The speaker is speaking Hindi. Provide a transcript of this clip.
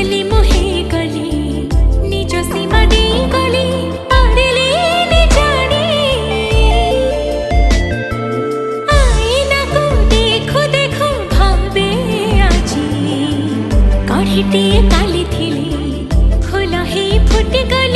बुझिली मोहे गली निज सीमा दे गली पारिले ने जाने आईना को देखो देखो भावे आजी कढ़ीटे काली थिली फूल ही फुट गली।